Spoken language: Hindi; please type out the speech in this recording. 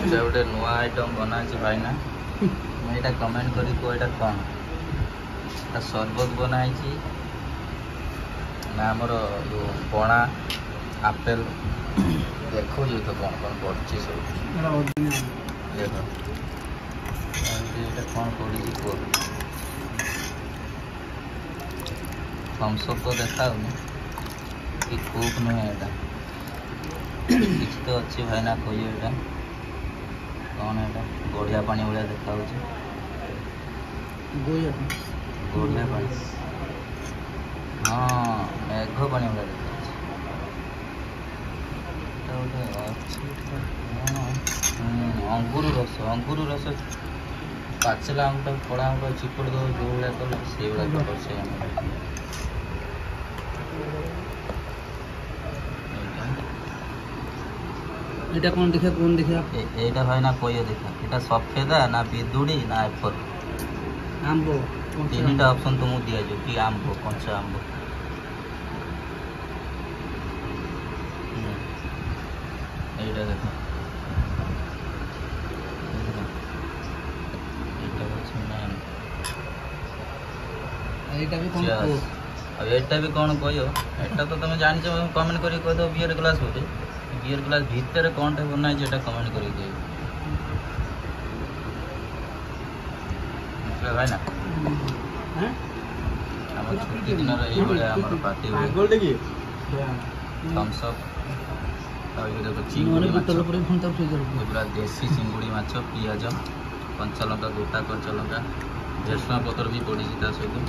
से गोटे नुआ आइटम बना भाईना मुझे कमेंट करी को यहाँ कौन सरबत बनाई ना आमर जो पणा आपेल देखो ये तो कौन कौन पड़ी सब देख कौन पड़ी थम्सअप तो देखा कि खूब नुहे यहाँ किसी तो अच्छी भाईना कही यहाँ कौन है गढ़िया पानी भाया देखा गढ़िया पानी हाँ मेघ पानी भाया देखा अंगुर रस पाचला आंगुटा कड़ा आंगुटा चिपुड़ दो जो भाया कल से भाया कर এটা কোন দেখে এইটা হয় না কইও দেখা এটা সফেদা না বিদুড়ি না এপল আম্বো তিনটা অপশন তুমি দিয়াছো কি আম্বো কঞ্চা আম্বো এইটা দেখো এইটা হচ্ছে মেন এইটা भी কোন अब एटा भी कौन कहियो एटा तो तुम जान कमेंट करी कह दो बियर ग्लास बोले बियर ग्लास भितर कौन टा बना है कमेंट करी कह भाई ना हम छुट्टी दिन पार्टी हुए थम्स अप देखो चिंगुड़ी पूरा देसी चिंगुड़ी माछ पियाज कंचा लंका गोटा कंचा लंका भेसुआ पतर भी पड़ी सहित